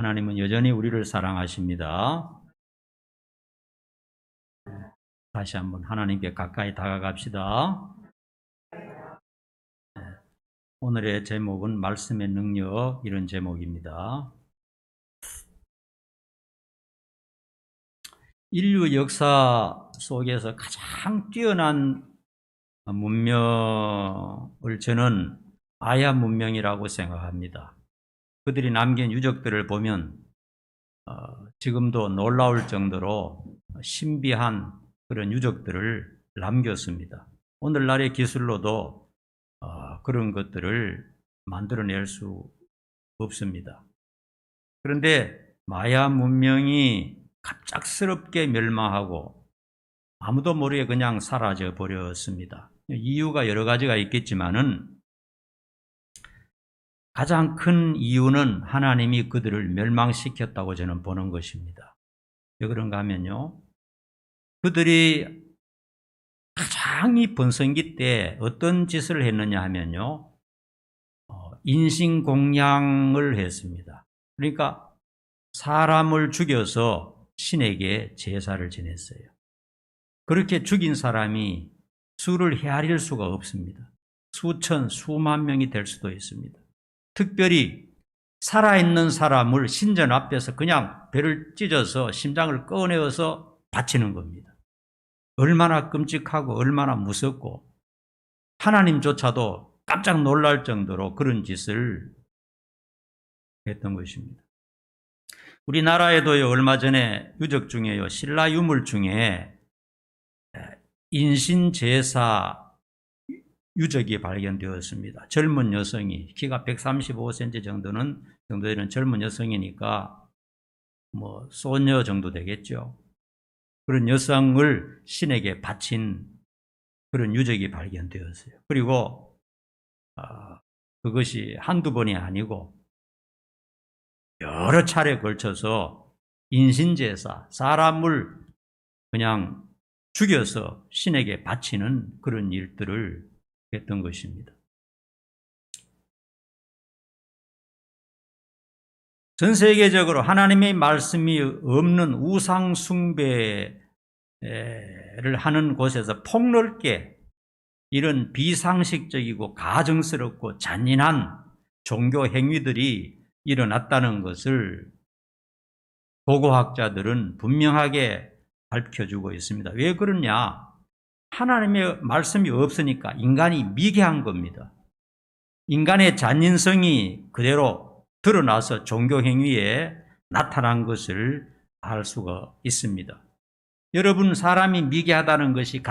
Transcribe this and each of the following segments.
하나님은 여전히 우리를 사랑하십니다. 다시 한번 하나님께 가까이 다가갑시다. 오늘의 제목은 말씀의 능력, 이런 제목입니다. 인류 역사 속에서 가장 뛰어난 문명을 저는 마야 문명이라고 생각합니다. 그들이 남긴 유적들을 보면 지금도 놀라울 정도로 신비한 그런 유적들을 남겼습니다. 오늘날의 기술로도 그런 것들을 만들어낼 수 없습니다. 그런데 마야 문명이 갑작스럽게 멸망하고 아무도 모르게 그냥 사라져 버렸습니다. 이유가 여러 가지가 있겠지만은 가장 큰 이유는 하나님이 그들을 멸망시켰다고 저는 보는 것입니다. 왜 그런가 하면요, 그들이 가장 이 번성기 때 어떤 짓을 했느냐 하면요, 인신공양을 했습니다. 그러니까 사람을 죽여서 신에게 제사를 지냈어요. 그렇게 죽인 사람이 수를 헤아릴 수가 없습니다. 수천, 수만 명이 될 수도 있습니다. 특별히 살아있는 사람을 신전 앞에서 그냥 배를 찢어서 심장을 꺼내어서 바치는 겁니다. 얼마나 끔찍하고 얼마나 무섭고 하나님조차도 깜짝 놀랄 정도로 그런 짓을 했던 것입니다. 우리나라에도요, 얼마 전에 유적 중에요, 신라 유물 중에 인신제사 유적이 발견되었습니다. 젊은 여성이, 키가 135cm 정도 되는 젊은 여성이니까 소녀 정도 되겠죠. 그런 여성을 신에게 바친 그런 유적이 발견되었어요. 그리고 그것이 한두 번이 아니고 여러 차례 걸쳐서 인신제사, 사람을 그냥 죽여서 신에게 바치는 그런 일들을 했던 것입니다. 전 세계적으로 하나님의 말씀이 없는 우상 숭배를 하는 곳에서 폭넓게 이런 비상식적이고 가증스럽고 잔인한 종교 행위들이 일어났다는 것을 도고학자들은 분명하게 밝혀주고 있습니다. 왜 그러냐? 하나님의 말씀이 없으니까 인간이 미개한 겁니다. 인간의 잔인성이 그대로 드러나서 종교 행위에 나타난 것을 알 수가 있습니다. 여러분, 사람이 미개하다는 것이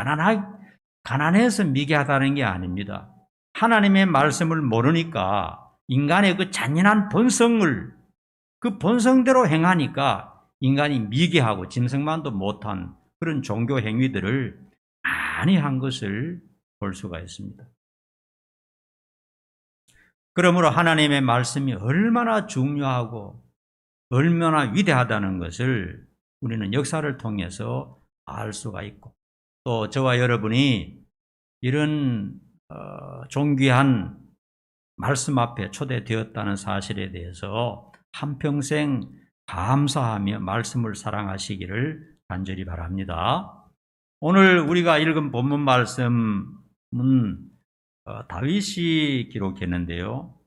가난해서 미개하다는 게 아닙니다. 하나님의 말씀을 모르니까 인간의 그 잔인한 본성을 그 본성대로 행하니까 인간이 미개하고 짐승만도 못한 그런 종교 행위들을 많이 한 것을 볼 수가 있습니다. 그러므로 하나님의 말씀이 얼마나 중요하고 얼마나 위대하다는 것을 우리는 역사를 통해서 알 수가 있고, 또 저와 여러분이 이런 존귀한 말씀 앞에 초대되었다는 사실에 대해서 한평생 감사하며 말씀을 사랑하시기를 간절히 바랍니다. 오늘 우리가 읽은 본문 말씀은 다윗이 기록했는데요.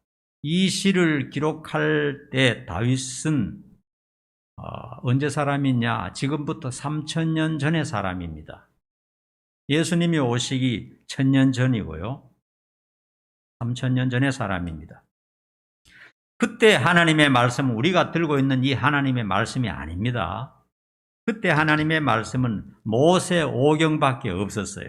이 시를 기록할 때 다윗은 언제 사람이냐? 지금부터 3000년 전의 사람입니다. 예수님이 오시기 1000년 전이고요. 3000년 전의 사람입니다. 그때 하나님의 말씀은 우리가 들고 있는 이 하나님의 말씀이 아닙니다. 그때 하나님의 말씀은 모세 오경밖에 없었어요.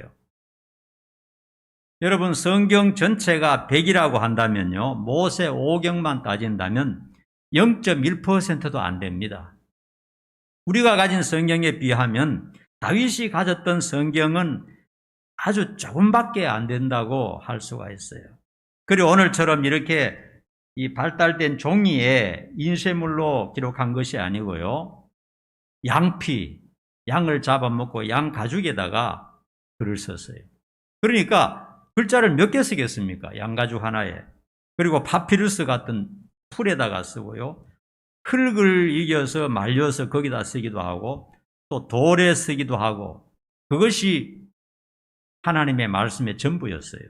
여러분, 성경 전체가 100이라고 한다면요, 모세 오경만 따진다면 0.1%도 안 됩니다. 우리가 가진 성경에 비하면 다윗이 가졌던 성경은 아주 조금밖에 안 된다고 할 수가 있어요. 그리고 오늘처럼 이렇게 이 발달된 종이에 인쇄물로 기록한 것이 아니고요, 양을 잡아먹고 양 가죽에다가 글을 썼어요. 그러니까 글자를 몇 개 쓰겠습니까? 양 가죽 하나에. 그리고 파피루스 같은 풀에다가 쓰고요, 흙을 이겨서 말려서 거기다 쓰기도 하고 또 돌에 쓰기도 하고 그것이 하나님의 말씀의 전부였어요.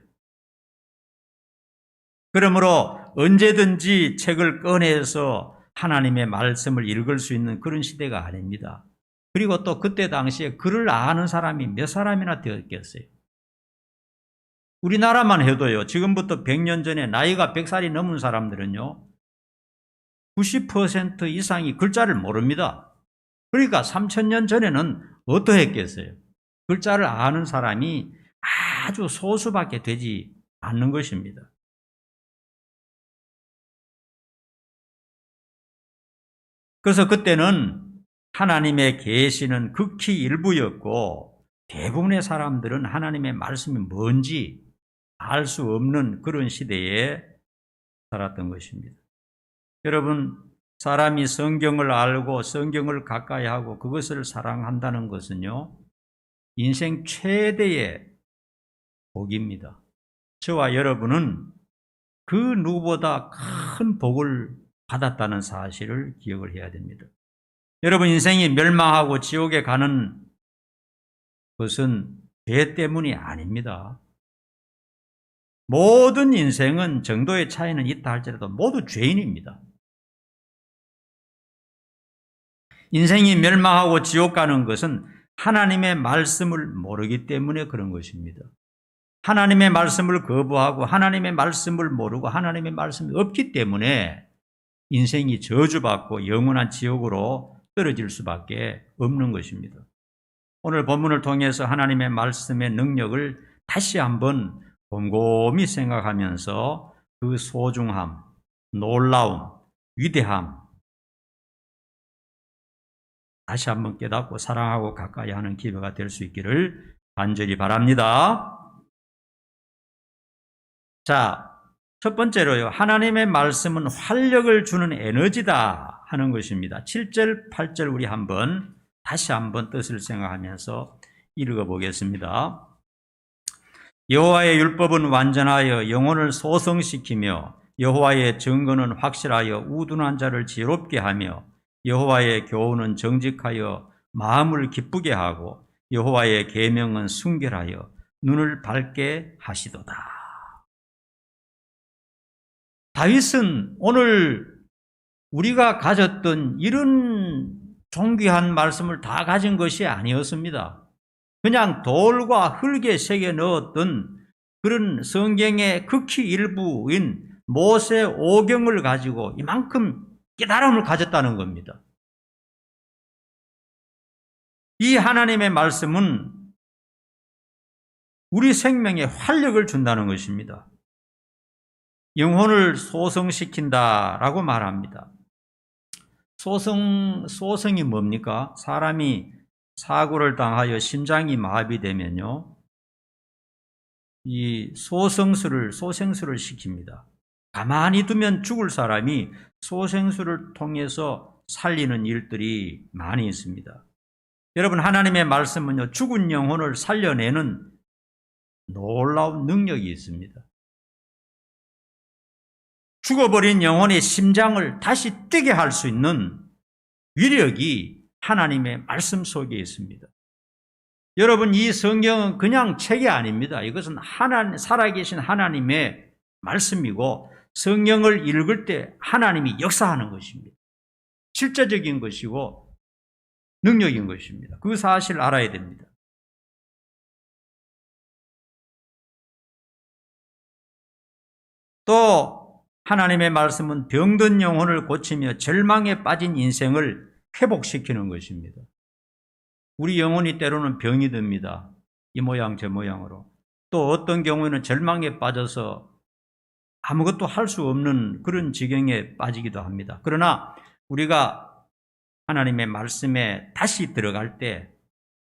그러므로 언제든지 책을 꺼내서 하나님의 말씀을 읽을 수 있는 그런 시대가 아닙니다. 그리고 또 그때 당시에 글을 아는 사람이 몇 사람이나 되었겠어요. 우리나라만 해도요, 지금부터 100년 전에 나이가 100살이 넘은 사람들은요, 90% 이상이 글자를 모릅니다. 그러니까 3000년 전에는 어떠했겠어요? 글자를 아는 사람이 아주 소수밖에 되지 않는 것입니다. 그래서 그때는 하나님의 계시는 극히 일부였고 대부분의 사람들은 하나님의 말씀이 뭔지 알 수 없는 그런 시대에 살았던 것입니다. 여러분, 사람이 성경을 알고 성경을 가까이 하고 그것을 사랑한다는 것은요, 인생 최대의 복입니다. 저와 여러분은 그 누구보다 큰 복을 받았다는 사실을 기억을 해야 됩니다. 여러분, 인생이 멸망하고 지옥에 가는 것은 죄 때문이 아닙니다. 모든 인생은 정도의 차이는 있다 할지라도 모두 죄인입니다. 인생이 멸망하고 지옥 가는 것은 하나님의 말씀을 모르기 때문에 그런 것입니다. 하나님의 말씀을 거부하고 하나님의 말씀을 모르고 하나님의 말씀이 없기 때문에 인생이 저주받고 영원한 지옥으로 떨어질 수밖에 없는 것입니다. 오늘 본문을 통해서 하나님의 말씀의 능력을 다시 한번 곰곰이 생각하면서 그 소중함, 놀라움, 위대함 다시 한번 깨닫고 사랑하고 가까이 하는 기회가 될 수 있기를 간절히 바랍니다. 자, 첫 번째로요, 하나님의 말씀은 활력을 주는 에너지다 하는 것입니다. 7절, 8절 우리 다시 한번 뜻을 생각하면서 읽어보겠습니다. 여호와의 율법은 완전하여 영혼을 소성시키며 여호와의 증거는 확실하여 우둔한 자를 지혜롭게 하며 여호와의 교훈은 정직하여 마음을 기쁘게 하고 여호와의 계명은 순결하여 눈을 밝게 하시도다. 다윗은 오늘 우리가 가졌던 이런 존귀한 말씀을 다 가진 것이 아니었습니다. 그냥 돌과 흙에 새겨 넣었던 그런 성경의 극히 일부인 모세 오경을 가지고 이만큼 깨달음을 가졌다는 겁니다. 이 하나님의 말씀은 우리 생명에 활력을 준다는 것입니다. 영혼을 소성시킨다라고 말합니다. 소성이 뭡니까? 사람이 사고를 당하여 심장이 마비되면요, 이 소생술을 시킵니다. 가만히 두면 죽을 사람이 소생술을 통해서 살리는 일들이 많이 있습니다. 여러분, 하나님의 말씀은요, 죽은 영혼을 살려내는 놀라운 능력이 있습니다. 죽어버린 영혼의 심장을 다시 뛰게 할 수 있는 위력이 하나님의 말씀 속에 있습니다. 여러분, 이 성경은 그냥 책이 아닙니다. 이것은 살아계신 하나님의 말씀이고 성경을 읽을 때 하나님이 역사하는 것입니다. 실제적인 것이고 능력인 것입니다. 그 사실을 알아야 됩니다. 또 하나님의 말씀은 병든 영혼을 고치며 절망에 빠진 인생을 회복시키는 것입니다. 우리 영혼이 때로는 병이 듭니다. 이 모양 저 모양으로. 또 어떤 경우에는 절망에 빠져서 아무것도 할 수 없는 그런 지경에 빠지기도 합니다. 그러나 우리가 하나님의 말씀에 다시 들어갈 때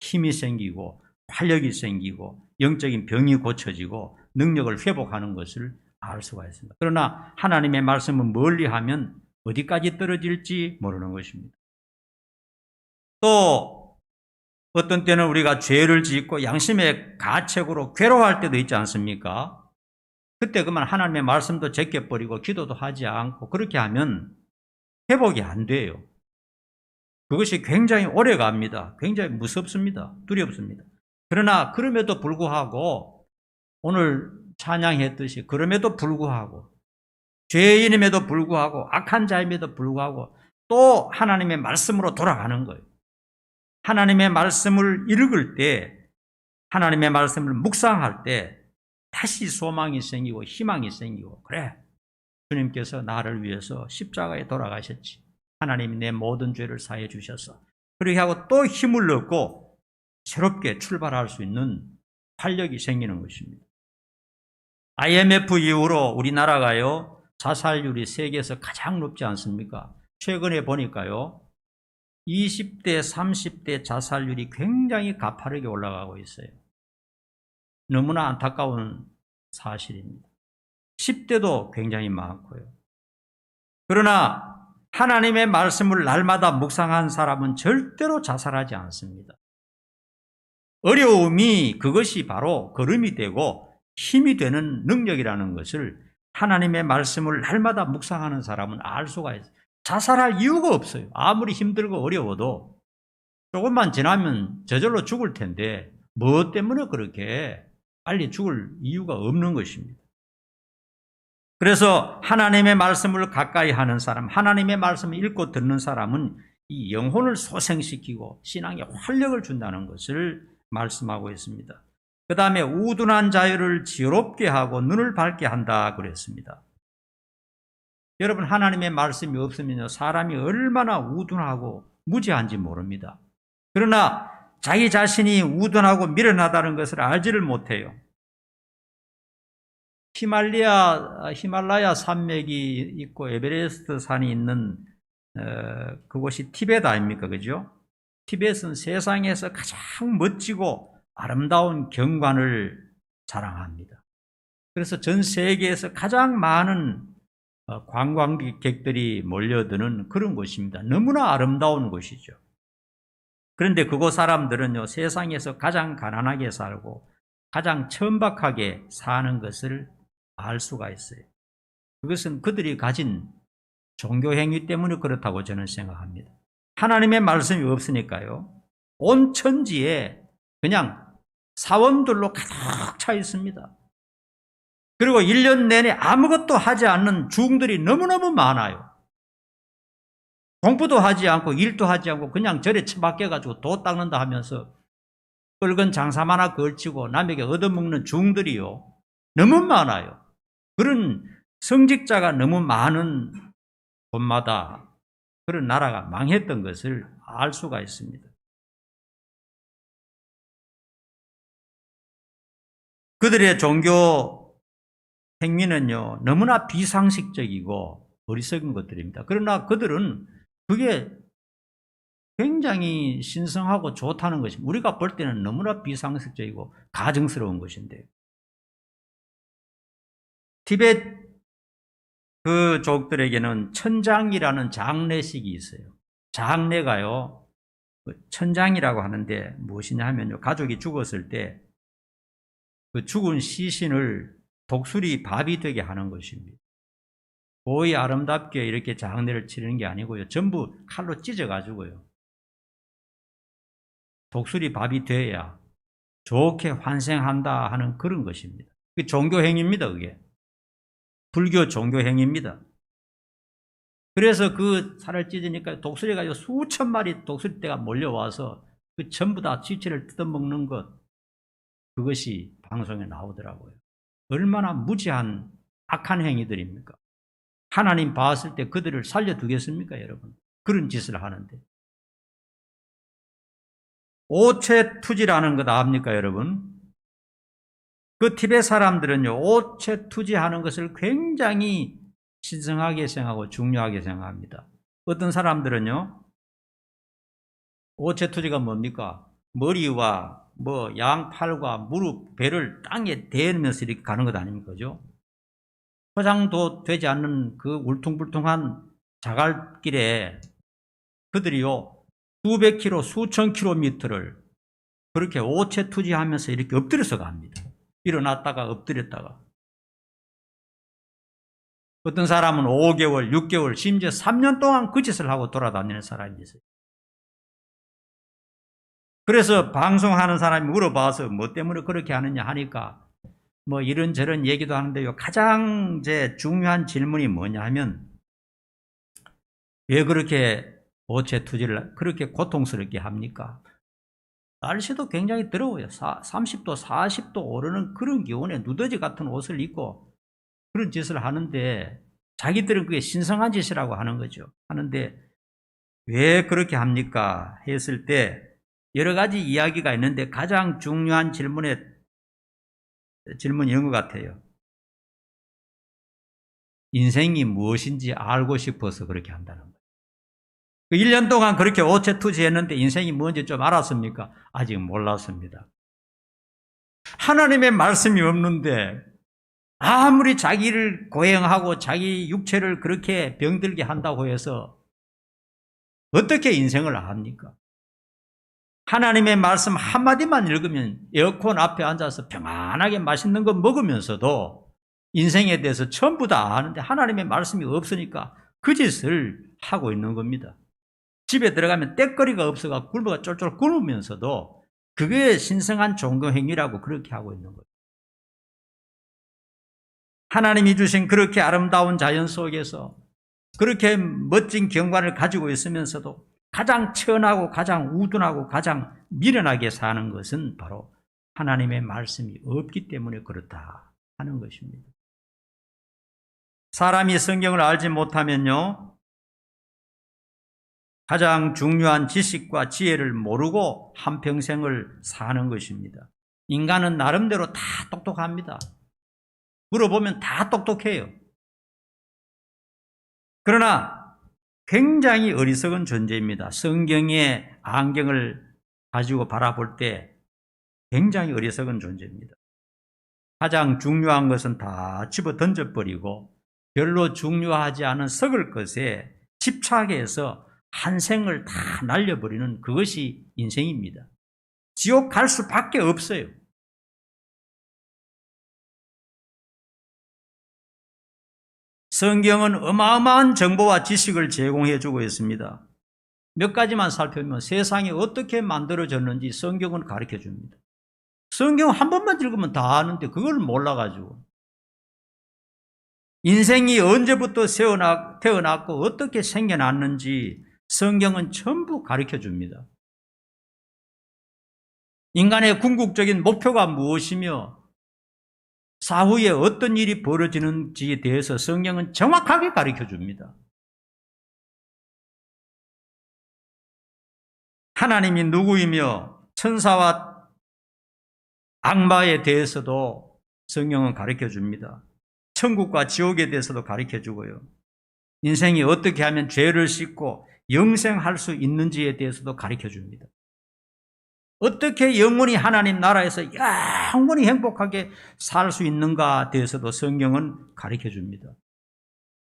힘이 생기고 활력이 생기고 영적인 병이 고쳐지고 능력을 회복하는 것을 알 수가 있습니다. 그러나 하나님의 말씀은 멀리하면 어디까지 떨어질지 모르는 것입니다. 또 어떤 때는 우리가 죄를 짓고 양심의 가책으로 괴로워할 때도 있지 않습니까? 그때 그만 하나님의 말씀도 제껴버리고 기도도 하지 않고 그렇게 하면 회복이 안 돼요. 그것이 굉장히 오래 갑니다. 굉장히 무섭습니다. 두렵습니다. 그러나 그럼에도 불구하고 오늘 찬양했듯이 그럼에도 불구하고 죄인임에도 불구하고 악한 자임에도 불구하고 또 하나님의 말씀으로 돌아가는 거예요. 하나님의 말씀을 읽을 때, 하나님의 말씀을 묵상할 때 다시 소망이 생기고 희망이 생기고, 그래, 주님께서 나를 위해서 십자가에 돌아가셨지. 하나님이 내 모든 죄를 사해 주셔서 그렇게 하고 또 힘을 얻고 새롭게 출발할 수 있는 활력이 생기는 것입니다. IMF 이후로 우리나라가요, 자살률이 세계에서 가장 높지 않습니까? 최근에 보니까요, 20대, 30대 자살률이 굉장히 가파르게 올라가고 있어요. 너무나 안타까운 사실입니다. 10대도 굉장히 많고요. 그러나 하나님의 말씀을 날마다 묵상한 사람은 절대로 자살하지 않습니다. 어려움이 그것이 바로 걸음이 되고 힘이 되는 능력이라는 것을 하나님의 말씀을 날마다 묵상하는 사람은 알 수가 있어요. 자살할 이유가 없어요. 아무리 힘들고 어려워도 조금만 지나면 저절로 죽을 텐데 무엇 때문에 그렇게 빨리 죽을 이유가 없는 것입니다. 그래서 하나님의 말씀을 가까이 하는 사람, 하나님의 말씀을 읽고 듣는 사람은 이 영혼을 소생시키고 신앙에 활력을 준다는 것을 말씀하고 있습니다. 그 다음에 우둔한 자유를 지혜롭게 하고 눈을 밝게 한다 그랬습니다. 여러분, 하나님의 말씀이 없으면 사람이 얼마나 우둔하고 무지한지 모릅니다. 그러나 자기 자신이 우둔하고 미련하다는 것을 알지를 못해요. 히말라야 산맥이 있고 에베레스트 산이 있는 그곳이 티베트 아닙니까? 그죠? 티베트는 세상에서 가장 멋지고 아름다운 경관을 자랑합니다. 그래서 전 세계에서 가장 많은 관광객들이 몰려드는 그런 곳입니다. 너무나 아름다운 곳이죠. 그런데 그곳 사람들은요, 세상에서 가장 가난하게 살고 가장 천박하게 사는 것을 알 수가 있어요. 그것은 그들이 가진 종교 행위 때문에 그렇다고 저는 생각합니다. 하나님의 말씀이 없으니까요, 온 천지에 그냥 사원들로 가득 차 있습니다. 그리고 1년 내내 아무것도 하지 않는 중들이 너무너무 많아요. 공부도 하지 않고 일도 하지 않고 그냥 절에 처박혀가지고 도 닦는다 하면서 붉은 장사만 하나 걸치고 남에게 얻어먹는 중들이요, 너무 많아요. 그런 성직자가 너무 많은 곳마다 그런 나라가 망했던 것을 알 수가 있습니다. 그들의 종교 행위는요, 너무나 비상식적이고 어리석은 것들입니다. 그러나 그들은 그게 굉장히 신성하고 좋다는 것입니다. 우리가 볼 때는 너무나 비상식적이고 가증스러운 것인데요. 티베트 그 족들에게는 천장이라는 장례식이 있어요. 장례가요, 천장이라고 하는데 무엇이냐 하면요, 가족이 죽었을 때 그 죽은 시신을 독수리 밥이 되게 하는 것입니다. 거의 아름답게 이렇게 장례를 치르는 게 아니고요, 전부 칼로 찢어가지고요, 독수리 밥이 돼야 좋게 환생한다 하는 그런 것입니다. 그게 종교행위입니다. 그게 불교 종교행위입니다. 그래서 그 살을 찢으니까 독수리가 수천 마리 독수리떼가 몰려와서 그 전부 다 지체를 뜯어먹는 것, 그것이 방송에 나오더라고요. 얼마나 무지한 악한 행위들입니까? 하나님 봤을 때 그들을 살려두겠습니까, 여러분? 그런 짓을 하는데. 오체투지라는 것 압니까, 여러분? 그 티베트 사람들은요, 오체투지하는 것을 굉장히 신성하게 생각하고 중요하게 생각합니다. 어떤 사람들은요, 오체투지가 뭡니까? 머리와 양팔과 무릎, 배를 땅에 대면서 이렇게 가는 것 아닙니까? 그죠? 포장도 되지 않는 그 울퉁불퉁한 자갈길에 그들이요, 수백 킬로, 수천 킬로미터를 그렇게 오체투지하면서 이렇게 엎드려서 갑니다. 일어났다가 엎드렸다가. 어떤 사람은 5개월, 6개월, 심지어 3년 동안 그 짓을 하고 돌아다니는 사람이 있어요. 그래서 방송하는 사람이 물어봐서 뭐 때문에 그렇게 하느냐 하니까 뭐 이런저런 얘기도 하는데요. 가장 이제 중요한 질문이 뭐냐 하면 왜 그렇게 오체 투지를 그렇게 고통스럽게 합니까? 날씨도 굉장히 더러워요. 30도, 40도 오르는 그런 기온에 누더지 같은 옷을 입고 그런 짓을 하는데 자기들은 그게 신성한 짓이라고 하는 거죠. 하는데 왜 그렇게 합니까? 했을 때 여러 가지 이야기가 있는데 가장 중요한 질문이 이런 것 같아요. 인생이 무엇인지 알고 싶어서 그렇게 한다는 거예요. 1년 동안 그렇게 오체투지했는데 인생이 뭔지 좀 알았습니까? 아직 몰랐습니다. 하나님의 말씀이 없는데 아무리 자기를 고행하고 자기 육체를 그렇게 병들게 한다고 해서 어떻게 인생을 합니까? 하나님의 말씀 한마디만 읽으면 에어컨 앞에 앉아서 평안하게 맛있는 거 먹으면서도 인생에 대해서 전부 다 아는데 하나님의 말씀이 없으니까 그 짓을 하고 있는 겁니다. 집에 들어가면 떼거리가 없어서 굶어가 쫄쫄 굶으면서도 그게 신성한 종교행위라고 그렇게 하고 있는 거예요. 하나님이 주신 그렇게 아름다운 자연 속에서 그렇게 멋진 경관을 가지고 있으면서도 가장 천하고 가장 우둔하고 가장 미련하게 사는 것은 바로 하나님의 말씀이 없기 때문에 그렇다 하는 것입니다. 사람이 성경을 알지 못하면요, 가장 중요한 지식과 지혜를 모르고 한평생을 사는 것입니다. 인간은 나름대로 다 똑똑합니다. 물어보면 다 똑똑해요. 그러나 굉장히 어리석은 존재입니다. 성경의 안경을 가지고 바라볼 때 굉장히 어리석은 존재입니다. 가장 중요한 것은 다 집어 던져버리고 별로 중요하지 않은 썩을 것에 집착해서 한 생을 다 날려버리는 그것이 인생입니다. 지옥 갈 수밖에 없어요. 성경은 어마어마한 정보와 지식을 제공해주고 있습니다. 몇 가지만 살펴보면 세상이 어떻게 만들어졌는지 성경은 가르쳐줍니다. 성경 한 번만 읽으면 다 아는데 그걸 몰라가지고 인생이 언제부터 태어났고 어떻게 생겨났는지 성경은 전부 가르쳐줍니다. 인간의 궁극적인 목표가 무엇이며 사후에 어떤 일이 벌어지는지에 대해서 성경은 정확하게 가르쳐줍니다. 하나님이 누구이며 천사와 악마에 대해서도 성경은 가르쳐줍니다. 천국과 지옥에 대해서도 가르쳐주고요. 인생이 어떻게 하면 죄를 씻고 영생할 수 있는지에 대해서도 가르쳐줍니다. 어떻게 영원히 하나님 나라에서 영원히 행복하게 살 수 있는가에 대해서도 성경은 가르쳐줍니다.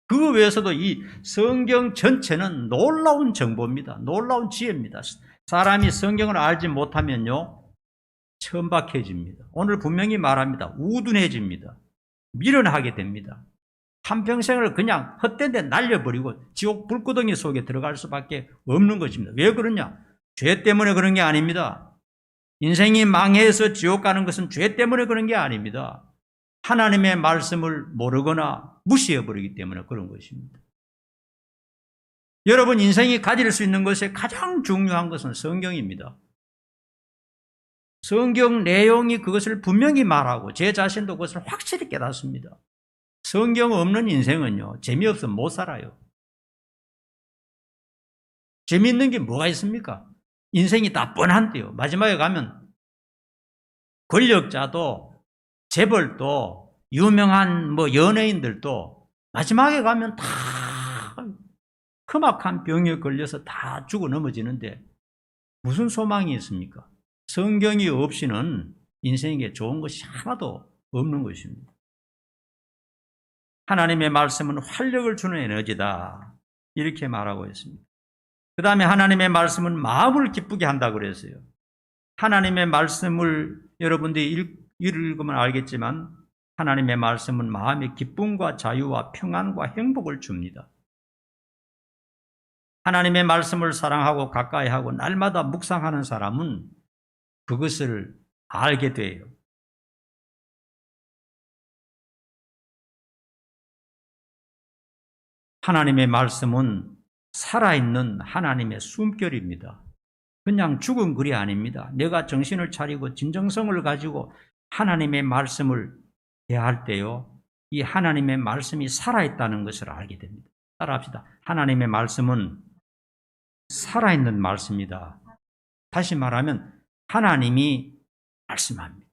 그 외에서도 이 성경 전체는 놀라운 정보입니다. 놀라운 지혜입니다. 사람이 성경을 알지 못하면요, 천박해집니다. 오늘 분명히 말합니다. 우둔해집니다. 미련하게 됩니다. 한평생을 그냥 헛된 데 날려버리고 지옥 불구덩이 속에 들어갈 수밖에 없는 것입니다. 왜 그러냐? 죄 때문에 그런 게 아닙니다. 인생이 망해서 지옥 가는 것은 죄 때문에 그런 게 아닙니다. 하나님의 말씀을 모르거나 무시해버리기 때문에 그런 것입니다. 여러분, 인생이 가질 수 있는 것에 가장 중요한 것은 성경입니다. 성경 내용이 그것을 분명히 말하고 제 자신도 그것을 확실히 깨닫습니다. 성경 없는 인생은요, 재미없으면 못 살아요. 재미있는 게 뭐가 있습니까? 인생이 다 뻔한데요. 마지막에 가면 권력자도 재벌도 유명한 연예인들도 마지막에 가면 다 험악한 병에 걸려서 다 죽어 넘어지는데 무슨 소망이 있습니까? 성경이 없이는 인생에 좋은 것이 하나도 없는 것입니다. 하나님의 말씀은 활력을 주는 에너지다, 이렇게 말하고 있습니다. 그 다음에 하나님의 말씀은 마음을 기쁘게 한다고 그랬어요. 하나님의 말씀을 여러분들이 읽으면 알겠지만 하나님의 말씀은 마음의 기쁨과 자유와 평안과 행복을 줍니다. 하나님의 말씀을 사랑하고 가까이하고 날마다 묵상하는 사람은 그것을 알게 돼요. 하나님의 말씀은 살아있는 하나님의 숨결입니다. 그냥 죽은 글이 아닙니다. 내가 정신을 차리고 진정성을 가지고 하나님의 말씀을 대할 때요, 이 하나님의 말씀이 살아있다는 것을 알게 됩니다. 따라합시다. 하나님의 말씀은 살아있는 말씀이다. 다시 말하면 하나님이 말씀합니다.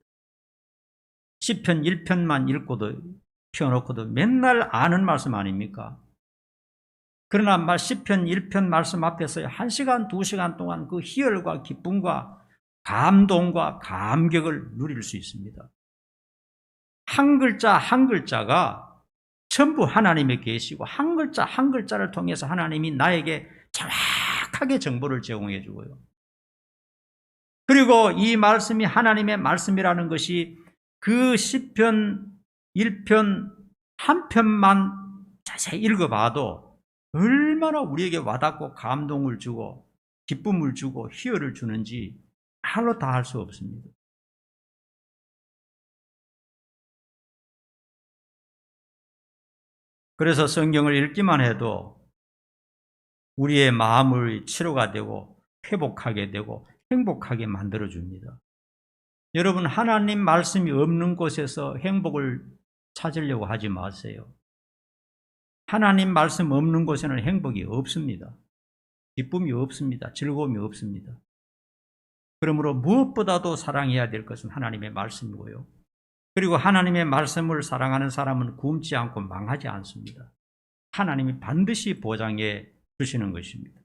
시편 1편만 읽고도 펴놓고도 맨날 아는 말씀 아닙니까? 그러나 시편 1편 말씀 앞에서 1시간, 2시간 동안 그 희열과 기쁨과 감동과 감격을 누릴 수 있습니다. 한 글자 한 글자가 전부 하나님의 계시고 한 글자 한 글자를 통해서 하나님이 나에게 정확하게 정보를 제공해 주고요. 그리고 이 말씀이 하나님의 말씀이라는 것이 그 시편 1편 한 편만 자세히 읽어봐도 얼마나 우리에게 와닿고 감동을 주고 기쁨을 주고 희열을 주는지 말로 다 할 수 없습니다. 그래서 성경을 읽기만 해도 우리의 마음의 치료가 되고 회복하게 되고 행복하게 만들어줍니다. 여러분, 하나님 말씀이 없는 곳에서 행복을 찾으려고 하지 마세요. 하나님 말씀 없는 곳에는 행복이 없습니다. 기쁨이 없습니다. 즐거움이 없습니다. 그러므로 무엇보다도 사랑해야 될 것은 하나님의 말씀이고요. 그리고 하나님의 말씀을 사랑하는 사람은 굶지 않고 망하지 않습니다. 하나님이 반드시 보장해 주시는 것입니다.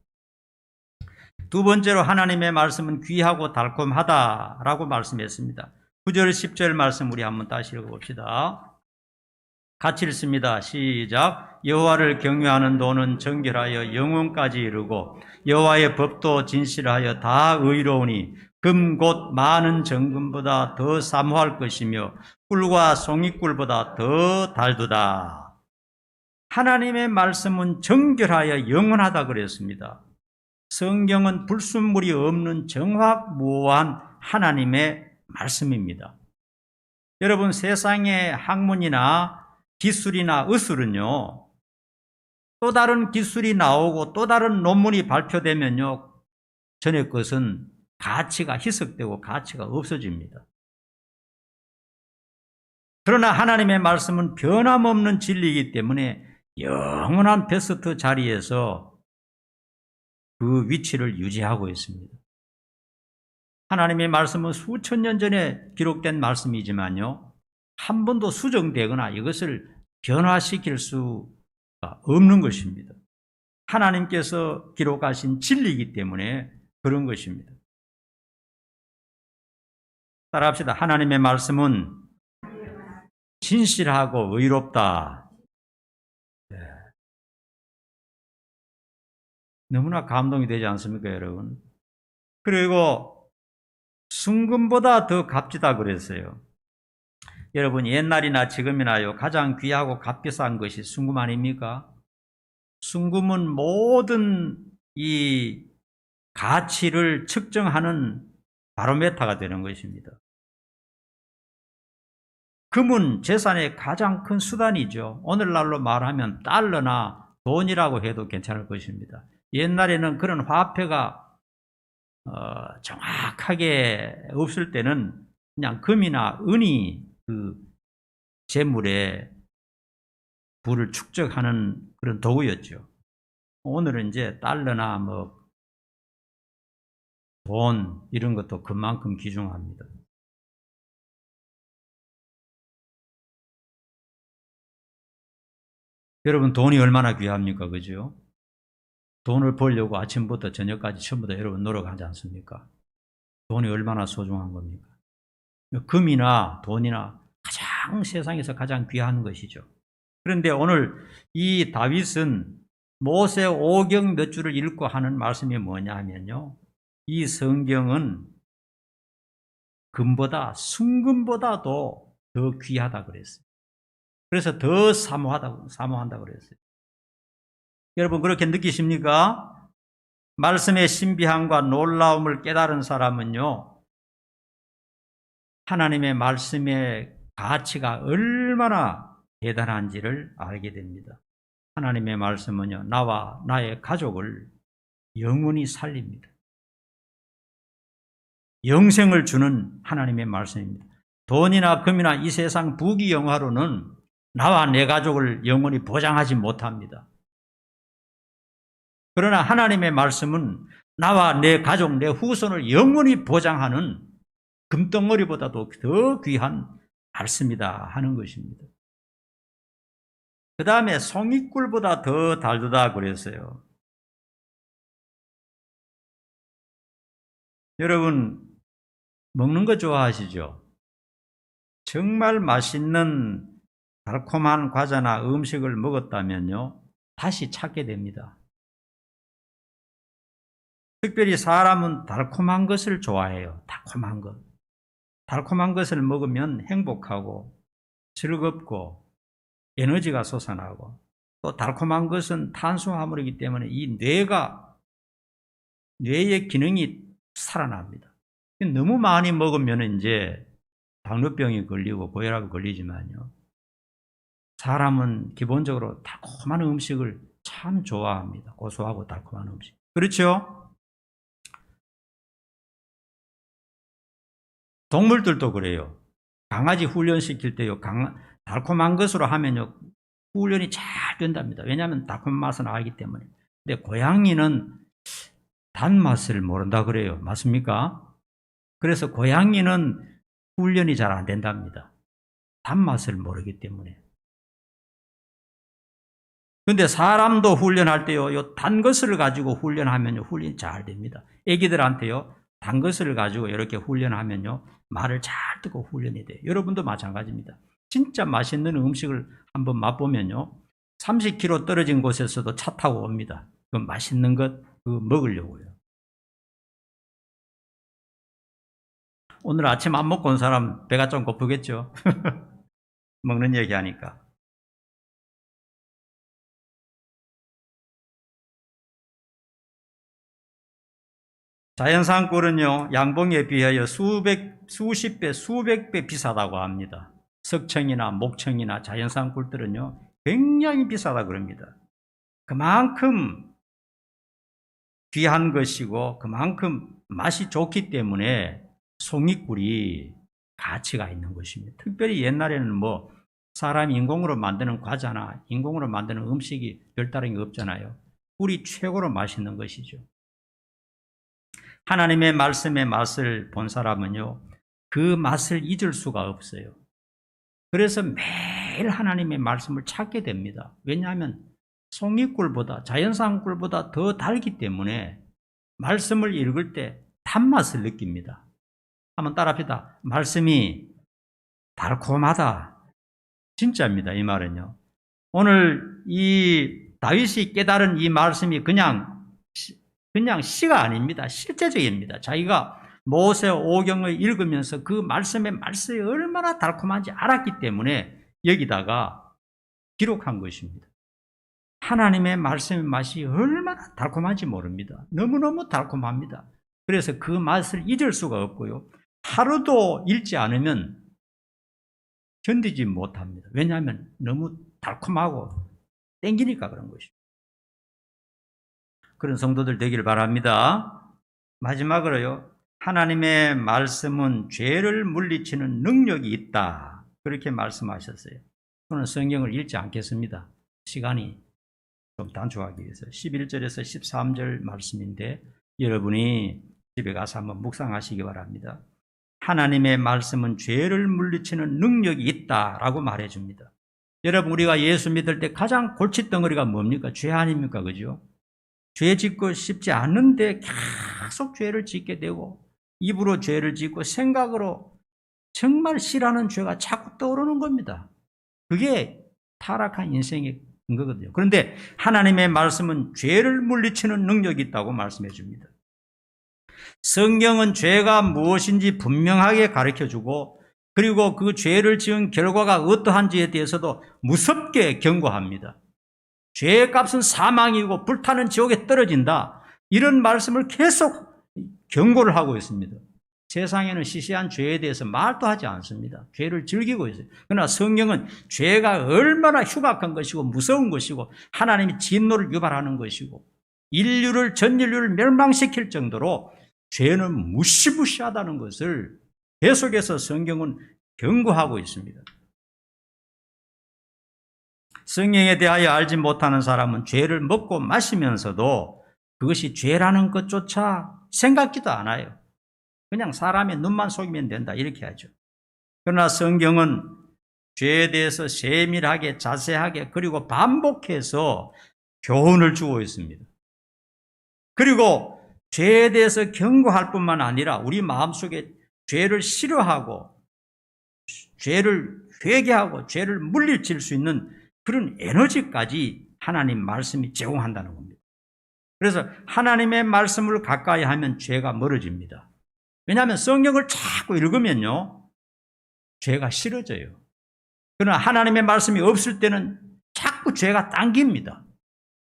두 번째로 하나님의 말씀은 귀하고 달콤하다라고 말씀했습니다. 9절 10절 말씀 우리 한번 다시 읽어봅시다. 같이 읽습니다. 시작. 여호와를 경외하는 도는 정결하여 영원까지 이르고 여호와의 법도 진실하여 다 의로우니 금 곧 많은 정금보다 더 사모할 것이며 꿀과 송이꿀보다 더 달두다. 하나님의 말씀은 정결하여 영원하다 그랬습니다. 성경은 불순물이 없는 정확무오한 하나님의 말씀입니다. 여러분, 세상의 학문이나 기술이나 의술은요, 또 다른 기술이 나오고 또 다른 논문이 발표되면요, 전의 것은 가치가 희석되고 가치가 없어집니다. 그러나 하나님의 말씀은 변함없는 진리이기 때문에 영원한 베스트 자리에서 그 위치를 유지하고 있습니다. 하나님의 말씀은 수천 년 전에 기록된 말씀이지만요, 한 번도 수정되거나 이것을 변화시킬 수가 없는 것입니다. 하나님께서 기록하신 진리이기 때문에 그런 것입니다. 따라합시다. 하나님의 말씀은 진실하고 의롭다. 네. 너무나 감동이 되지 않습니까, 여러분? 그리고 순금보다 더 값지다 그랬어요. 여러분, 옛날이나 지금이나요, 가장 귀하고 값비싼 것이 순금 아닙니까? 순금은 모든 이 가치를 측정하는 바로메타가 되는 것입니다. 금은 재산의 가장 큰 수단이죠. 오늘날로 말하면 달러나 돈이라고 해도 괜찮을 것입니다. 옛날에는 그런 화폐가 정확하게 없을 때는 그냥 금이나 은이 그 재물의 부를 축적하는 그런 도구였죠. 오늘은 이제 달러나 돈 이런 것도 그만큼 귀중합니다. 여러분, 돈이 얼마나 귀합니까? 그죠? 돈을 벌려고 아침부터 저녁까지 전부 다 여러분 노력하지 않습니까? 돈이 얼마나 소중한 겁니까? 금이나 돈이나 가장 세상에서 가장 귀한 것이죠. 그런데 오늘 이 다윗은 모세 5경 몇 줄을 읽고 하는 말씀이 뭐냐 하면요, 이 성경은 금보다 순금보다도 더 귀하다 그랬어요. 그래서 더 사모한다고 그랬어요. 여러분 그렇게 느끼십니까? 말씀의 신비함과 놀라움을 깨달은 사람은요, 하나님의 말씀의 가치가 얼마나 대단한지를 알게 됩니다. 하나님의 말씀은요, 나와 나의 가족을 영원히 살립니다. 영생을 주는 하나님의 말씀입니다. 돈이나 금이나 이 세상 부귀영화로는 나와 내 가족을 영원히 보장하지 못합니다. 그러나 하나님의 말씀은 나와 내 가족, 내 후손을 영원히 보장하는 금덩어리보다도 더 귀한 말씀이다 하는 것입니다. 그 다음에 송이꿀보다 더 달다 그랬어요. 여러분 먹는 거 좋아하시죠? 정말 맛있는 달콤한 과자나 음식을 먹었다면요, 다시 찾게 됩니다. 특별히 사람은 달콤한 것을 좋아해요. 달콤한 것. 달콤한 것을 먹으면 행복하고 즐겁고 에너지가 솟아나고, 또 달콤한 것은 탄수화물이기 때문에 이 뇌의 기능이 살아납니다. 너무 많이 먹으면 이제 당뇨병이 걸리고 고혈압이 걸리지만요, 사람은 기본적으로 달콤한 음식을 참 좋아합니다. 고소하고 달콤한 음식. 그렇죠? 동물들도 그래요. 강아지 훈련시킬 때요, 달콤한 것으로 하면요, 훈련이 잘 된답니다. 왜냐하면 달콤한 맛은 알기 때문에. 근데 고양이는 단맛을 모른다 그래요. 맞습니까? 그래서 고양이는 훈련이 잘 안 된답니다. 단맛을 모르기 때문에. 근데 사람도 훈련할 때요, 단 것을 가지고 훈련하면요, 훈련이 잘 됩니다. 애기들한테요, 단 것을 가지고 이렇게 훈련하면요, 말을 잘 듣고 훈련이 돼요. 여러분도 마찬가지입니다. 진짜 맛있는 음식을 한번 맛보면요, 30km 떨어진 곳에서도 차 타고 옵니다. 그 맛있는 것 먹으려고요. 오늘 아침 안 먹고 온 사람 배가 좀 고프겠죠? 먹는 얘기 하니까. 자연산 꿀은요, 양봉에 비하여 수십 배, 수백 배 비싸다고 합니다. 석청이나 목청이나 자연산 꿀들은요, 굉장히 비싸다 그럽니다. 그만큼 귀한 것이고 그만큼 맛이 좋기 때문에 송이꿀이 가치가 있는 것입니다. 특별히 옛날에는 사람이 인공으로 만드는 과자나 인공으로 만드는 음식이 별다른 게 없잖아요. 꿀이 최고로 맛있는 것이죠. 하나님의 말씀의 맛을 본 사람은요, 그 맛을 잊을 수가 없어요. 그래서 매일 하나님의 말씀을 찾게 됩니다. 왜냐하면 송이꿀보다, 자연산 꿀보다 더 달기 때문에 말씀을 읽을 때 단맛을 느낍니다. 한번 따라합시다. 말씀이 달콤하다. 진짜입니다. 이 말은요. 오늘 이 다윗이 깨달은 이 말씀이 그냥 시가 아닙니다. 실제적입니다. 자기가 모세 오경을 읽으면서 그 말씀이 얼마나 달콤한지 알았기 때문에 여기다가 기록한 것입니다. 하나님의 말씀의 맛이 얼마나 달콤한지 모릅니다. 너무너무 달콤합니다. 그래서 그 맛을 잊을 수가 없고요, 하루도 읽지 않으면 견디지 못합니다. 왜냐하면 너무 달콤하고 땡기니까 그런 것입니다. 그런 성도들 되기를 바랍니다. 마지막으로요, 하나님의 말씀은 죄를 물리치는 능력이 있다, 그렇게 말씀하셨어요. 저는 성경을 읽지 않겠습니다. 시간이 좀 단축하기 위해서 11절에서 13절 말씀인데 여러분이 집에 가서 한번 묵상하시기 바랍니다. 하나님의 말씀은 죄를 물리치는 능력이 있다라고 말해줍니다. 여러분, 우리가 예수 믿을 때 가장 골칫덩어리가 뭡니까? 죄 아닙니까? 그죠? 죄 짓고 싶지 않은데 계속 죄를 짓게 되고, 입으로 죄를 짓고 생각으로 정말 싫어하는 죄가 자꾸 떠오르는 겁니다. 그게 타락한 인생의 근거거든요. 그런데 하나님의 말씀은 죄를 물리치는 능력이 있다고 말씀해 줍니다. 성경은 죄가 무엇인지 분명하게 가르쳐주고 그리고 그 죄를 지은 결과가 어떠한지에 대해서도 무섭게 경고합니다. 죄의 값은 사망이고 불타는 지옥에 떨어진다. 이런 말씀을 계속 경고를 하고 있습니다. 세상에는 시시한 죄에 대해서 말도 하지 않습니다. 죄를 즐기고 있어요. 그러나 성경은 죄가 얼마나 흉악한 것이고 무서운 것이고 하나님이 진노를 유발하는 것이고 전 인류를 멸망시킬 정도로 죄는 무시무시하다는 것을 계속해서 성경은 경고하고 있습니다. 성경에 대하여 알지 못하는 사람은 죄를 먹고 마시면서도 그것이 죄라는 것조차 생각지도 않아요. 그냥 사람의 눈만 속이면 된다 이렇게 하죠. 그러나 성경은 죄에 대해서 세밀하게 자세하게 그리고 반복해서 교훈을 주고 있습니다. 그리고 죄에 대해서 경고할 뿐만 아니라 우리 마음속에 죄를 싫어하고 죄를 회개하고 죄를 물리칠 수 있는 그런 에너지까지 하나님 말씀이 제공한다는 겁니다. 그래서 하나님의 말씀을 가까이 하면 죄가 멀어집니다. 왜냐하면 성경을 자꾸 읽으면요 죄가 싫어져요. 그러나 하나님의 말씀이 없을 때는 자꾸 죄가 당깁니다.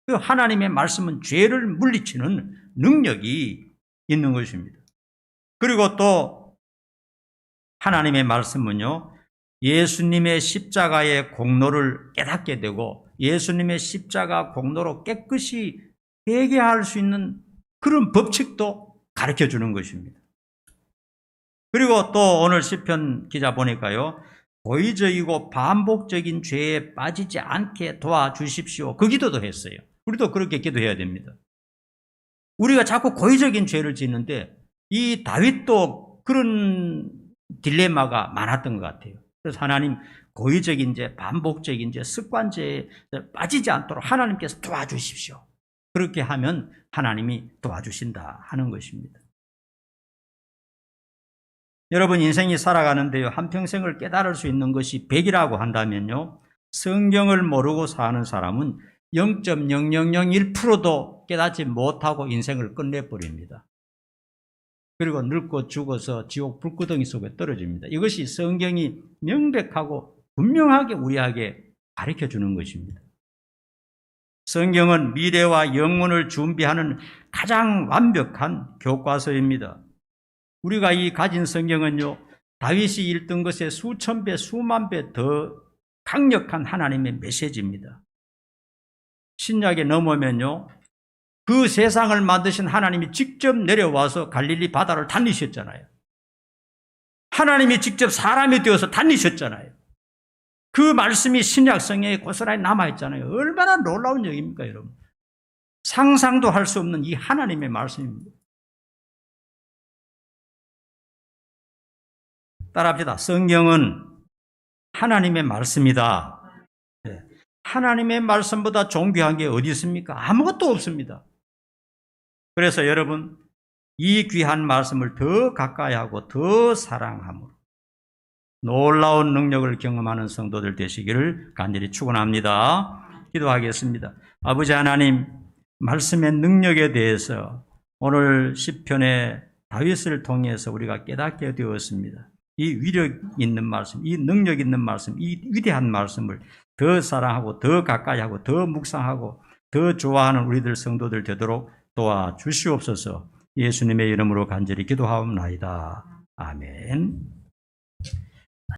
그 하나님의 말씀은 죄를 물리치는 능력이 있는 것입니다. 그리고 또 하나님의 말씀은요 예수님의 십자가의 공로를 깨닫게 되고 예수님의 십자가 공로로 깨끗이 회개할 수 있는 그런 법칙도 가르쳐주는 것입니다. 그리고 또 오늘 시편 기자 보니까요 고의적이고 반복적인 죄에 빠지지 않게 도와주십시오 그 기도도 했어요. 우리도 그렇게 기도해야 됩니다. 우리가 자꾸 고의적인 죄를 짓는데 이 다윗도 그런 딜레마가 많았던 것 같아요. 그래서 하나님 고의적인 죄, 반복적인 죄, 습관죄에 빠지지 않도록 하나님께서 도와주십시오. 그렇게 하면 하나님이 도와주신다 하는 것입니다. 여러분 인생이 살아가는데요 한평생을 깨달을 수 있는 것이 100이라고 한다면요 성경을 모르고 사는 사람은 0.0001%도 깨닫지 못하고 인생을 끝내버립니다. 그리고 늙고 죽어서 지옥 불구덩이 속에 떨어집니다. 이것이 성경이 명백하고 분명하게 우리에게 가르쳐주는 것입니다. 성경은 미래와 영혼을 준비하는 가장 완벽한 교과서입니다. 우리가 이 가진 성경은요 다윗이 읽던 것에 수천 배 수만 배 더 강력한 하나님의 메시지입니다. 신약에 넘으면요 그 세상을 만드신 하나님이 직접 내려와서 갈릴리 바다를 다니셨잖아요. 하나님이 직접 사람이 되어서 다니셨잖아요. 그 말씀이 신약 성경에 고스란히 남아있잖아요. 얼마나 놀라운 얘기입니까 여러분. 상상도 할 수 없는 이 하나님의 말씀입니다. 따라합시다. 성경은 하나님의 말씀이다. 하나님의 말씀보다 존귀한 게 어디 있습니까? 아무것도 없습니다. 그래서 여러분 이 귀한 말씀을 더 가까이 하고 더 사랑함으로 놀라운 능력을 경험하는 성도들 되시기를 간절히 축원합니다. 기도하겠습니다. 아버지 하나님 말씀의 능력에 대해서 오늘 시편의 다윗을 통해서 우리가 깨닫게 되었습니다. 이 위력 있는 말씀, 이 능력 있는 말씀, 이 위대한 말씀을 더 사랑하고 더 가까이 하고 더 묵상하고 더 좋아하는 우리들 성도들 되도록 도와주시옵소서. 예수님의 이름으로 간절히 기도하옵나이다. 아멘.